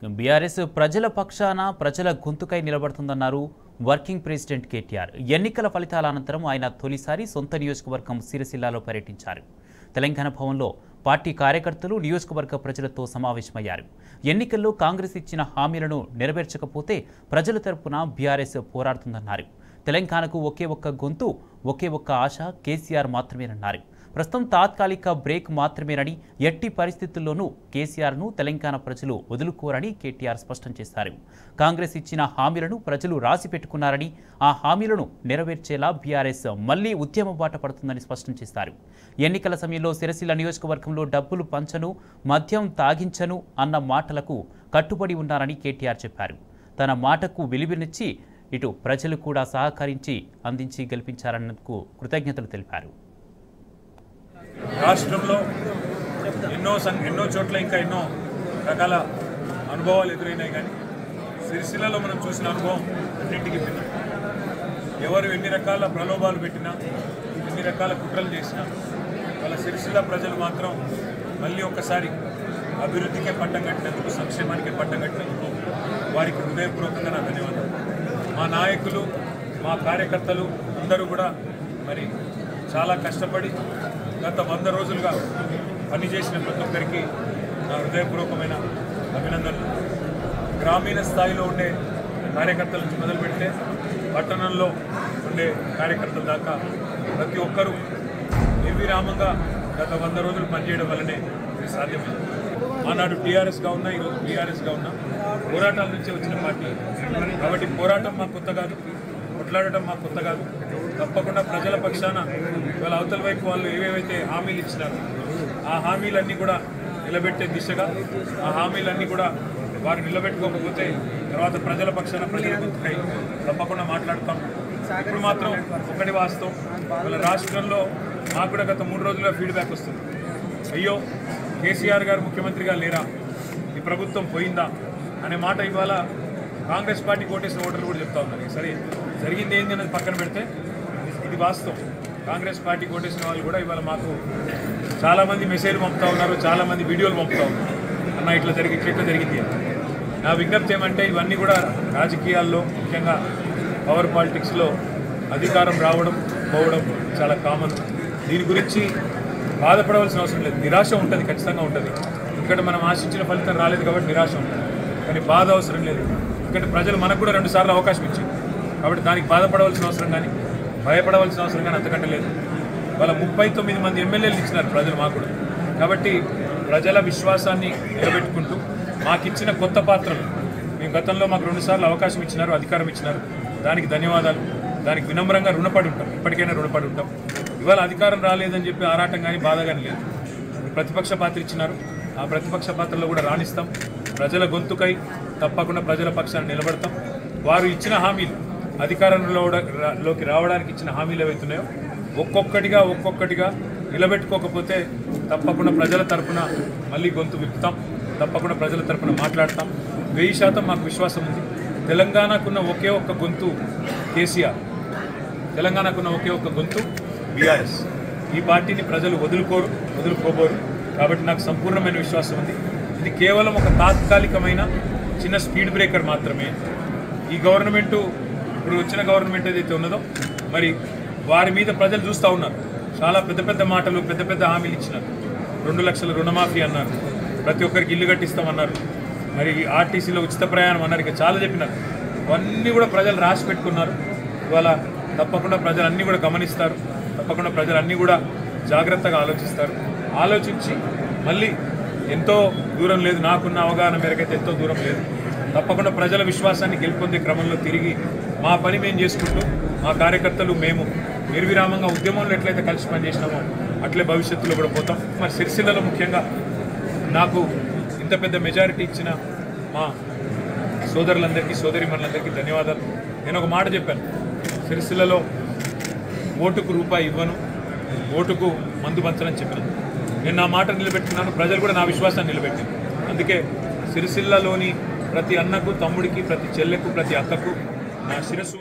BRS ప్రజల పక్షాన ప్రజల గొంతుకై నిలబడుతుందన్నారు వర్కింగ్ ప్రెసిడెంట్ కేటీఆర్. ఎన్నికల ఫలితాల అనంతరం ఆయన తొలిసారి సొంత నియోజకవర్గం సిరిసిల్లలో పర్యటించారు. తెలంగాణ భవన్లో పార్టీ కార్యకర్తలు నియోజకవర్గ ప్రజలతో సమావేశమయ్యారు. ఎన్నికల్లో కాంగ్రెస్ ఇచ్చిన హామీలను నెరవేర్చకపోతే ప్రజల తరపున బీఆర్ఎస్ పోరాడుతుందన్నారు. తెలంగాణకు ఒకే ఒక్క గొంతు, ఒకే ఒక్క ఆశ కేసీఆర్ మాత్రమేనన్నారు. ప్రస్తుతం తాత్కాలిక బ్రేక్ మాత్రమేనని, ఎట్టి పరిస్థితుల్లోనూ కేసీఆర్ను తెలంగాణ ప్రజలు వదులుకోరని కేటీఆర్ స్పష్టం చేశారు. కాంగ్రెస్ ఇచ్చిన హామీలను ప్రజలు రాసి పెట్టుకున్నారని, ఆ హామీలను నెరవేర్చేలా బీఆర్ఎస్ మళ్లీ ఉద్యమ బాట పడుతుందని స్పష్టం చేశారు. ఎన్నికల సమయంలో సిరిసిల్ల నియోజకవర్గంలో డబ్బులు పంచను, మద్యం తాగించను అన్న మాటలకు కట్టుబడి ఉన్నారని కేటీఆర్ చెప్పారు. తన మాటకు విలువనిచ్చి ఇటు ప్రజలు కూడా సహకరించి అందించి గెలిపించారన్నందుకు కృతజ్ఞతలు తెలిపారు. రాష్ట్రంలో ఎన్నో చోట్ల ఇంకా ఎన్నో రకాల అనుభవాలు ఎదురైనాయి, కానీ సిరిసిల్లలో మనం చూసిన అనుభవం అన్నింటికి భిన్నం. ఎవరు ఎన్ని రకాల ప్రలోభాలు పెట్టినా, ఎన్ని రకాల కుట్రలు చేసినా, వాళ్ళ సిరిసిల్ల ప్రజలు మాత్రం మళ్ళీ ఒక్కసారి అభివృద్ధికే పట్టం కట్టినందుకు, సంక్షేమానికి పట్టం కట్టినందుకు వారికి హృదయపూర్వకంగా నా ధన్యవాదాలు. మా నాయకులు, మా కార్యకర్తలు అందరూ కూడా మరి చాలా కష్టపడి గత 100 రోజులుగా పనిచేసిన ప్రతి ఒక్కరికి నా హృదయపూర్వకమైన అభినందనలు. గ్రామీణ స్థాయిలో ఉండే కార్యకర్తల నుంచి మొదలు పెడితే పట్టణంలో ఉండే కార్యకర్తల దాకా ప్రతి ఒక్కరూ నిర్విరామంగా గత 100 రోజులు పనిచేయడం వల్లనే ఇది సాధ్యమైంది. ఆనాడు టీఆర్ఎస్గా ఉన్నా, ఈరోజు బీఆర్ఎస్గా ఉన్నా, పోరాటాల నుంచే వచ్చిన పార్టీ కాబట్టి పోరాటం మాకు కొత్త కాదు, కొట్లాడటం మాకు కొత్త కాదు. తప్పకుండా ప్రజల పక్షాన ఇవాళ అవతల వైపు వాళ్ళు ఏవేవైతే హామీలు ఇచ్చినారో ఆ హామీలన్నీ కూడా నిలబెట్టే దిశగా, ఆ హామీలన్నీ కూడా వారు నిలబెట్టుకోకపోతే తర్వాత ప్రజల పక్షాన ప్రజల గుర్తుకై తప్పకుండా మాట్లాడతాం. ఇప్పుడు మాత్రం ఒకటి వాస్తవం, వాళ్ళ రాష్ట్రంలో మాకు కూడా గత 3 రోజులుగా ఫీడ్బ్యాక్ వస్తుంది. అయ్యో కేసీఆర్ గారు ముఖ్యమంత్రిగా లేరా, ఈ ప్రభుత్వం పోయిందా అనే మాట ఇవాళ కాంగ్రెస్ పార్టీ కోటేసిన ఓటర్లు కూడా చెప్తా ఉన్నారు. సరే జరిగింది ఏంది అనేది పక్కన పెడితే ఇది వాస్తవం. కాంగ్రెస్ పార్టీ కోటేసిన వాళ్ళు కూడా ఇవాళ మాకు చాలామంది మెసేజ్లు పంపుతూ ఉన్నారు, చాలామంది వీడియోలు పంపుతూ ఉన్నారు. అన్న ఇట్లా జరిగింది. నా విజ్ఞప్తి ఏమంటే ఇవన్నీ కూడా రాజకీయాల్లో, ముఖ్యంగా పవర్ పాలిటిక్స్లో అధికారం రావడం పోవడం చాలా కామన్. దీని గురించి బాధపడవలసిన అవసరం లేదు. నిరాశ ఉంటుంది, ఖచ్చితంగా ఉంటుంది. ఎందుకంటే మనం ఆశించిన ఫలితం రాలేదు కాబట్టి నిరాశ ఉంటుంది, కానీ బాధ అవసరం లేదు. ఎందుకంటే ప్రజలు మనకు కూడా 2 సార్లు అవకాశం ఇచ్చారు కాబట్టి దానికి బాధపడవలసిన అవసరం కానీ భయపడవలసిన అవసరం కానీ అంతకంటే లేదు. వాళ్ళ 39 మంది ఎమ్మెల్యేలు ఇచ్చినారు ప్రజలు మాకు కూడా. కాబట్టి ప్రజల విశ్వాసాన్ని నిలబెట్టుకుంటూ మాకిచ్చిన కొత్త పాత్రలు, మేము గతంలో మాకు 2 సార్లు అవకాశం ఇచ్చినారు, అధికారం ఇచ్చినారు, దానికి ధన్యవాదాలు. దానికి వినమ్రంగా రుణపడి ఉంటాం, ఇప్పటికైనా రుణపడి ఉంటాం. ఇవాళ అధికారం రాలేదని చెప్పి ఆరాటం కానీ బాధ కానీ లేదు. ప్రతిపక్ష పాత్ర ఇచ్చినారు, ఆ ప్రతిపక్ష పాత్రలో కూడా రాణిస్తాం. ప్రజల గొంతుకై తప్పకుండా ప్రజల పక్షాన్ని నిలబడతాం. వారు ఇచ్చిన హామీలు, అధికారంలోకి రావడానికి ఇచ్చిన హామీలు ఏవైతున్నాయో ఒక్కొక్కటిగా నిలబెట్టుకోకపోతే తప్పకుండా ప్రజల తరఫున మళ్ళీ గొంతు విప్పుతాం, తప్పకుండా ప్రజల తరఫున మాట్లాడతాం. 1000% మాకు విశ్వాసం ఉంది. తెలంగాణకున్న ఒకే ఒక్క గొంతు కేసీఆర్, తెలంగాణకున్న ఒకే ఒక్క గొంతు బీఆర్ఎస్. ఈ పార్టీని ప్రజలు వదులుకోబోరు. కాబట్టి నాకు సంపూర్ణమైన విశ్వాసం ఉంది. ఇది కేవలం ఒక తాత్కాలికమైన చిన్న స్పీడ్ బ్రేకర్ మాత్రమే. ఈ గవర్నమెంటు, ఇప్పుడు వచ్చిన గవర్నమెంట్ ఏదైతే ఉన్నదో మరి వారి మీద ప్రజలు చూస్తూ ఉన్నారు. చాలా పెద్ద మాటలు, పెద్ద హామీలు ఇచ్చినారు. 2 లక్షల రుణమాఫీ అన్నారు, ప్రతి ఒక్కరికి ఇల్లు కట్టిస్తామన్నారు, మరి ఆర్టీసీలో ఉచిత ప్రయాణం అన్నారు, ఇక చాలా చెప్పినారు. అవన్నీ కూడా ప్రజలు రాసి పెట్టుకున్నారు. ఇవాళ తప్పకుండా ప్రజలు అన్నీ కూడా గమనిస్తారు, తప్పకుండా ప్రజలు అన్నీ కూడా జాగ్రత్తగా ఆలోచించి మళ్ళీ ఎంతో దూరం లేదు, నాకున్న అవగాహన మేరకైతే ఎంతో దూరం లేదు, తప్పకుండా ప్రజల విశ్వాసాన్ని గెలుపొందే క్రమంలో తిరిగి మా పని మేము చేసుకుంటూ, మా కార్యకర్తలు మేము నిర్విరామంగా ఉద్యమంలో ఎట్లయితే కలిసి పనిచేసినామో అట్లే భవిష్యత్తులో కూడా పోతాం. మరి సిరిసిల్లలో ముఖ్యంగా నాకు ఇంత పెద్ద మెజారిటీ ఇచ్చిన మా సోదరులందరికీ, సోదరిమణులందరికీ ధన్యవాదాలు. నేను ఒక మాట చెప్పాను, సిరిసిల్లలో ఓటుకు రూపాయి ఇవ్వను, ఓటుకు మందు పంచనని చెప్పినాను. నేను నా మాట నిలబెట్టుకున్నాను, ప్రజలు కూడా నా విశ్వాసాన్ని నిలబెట్టాను. అందుకే సిరిసిల్లలోని ప్రతి అన్నకు, తమ్ముడికి, ప్రతి చెల్లెకు, ప్రతి అక్కకు నా శిరస్సు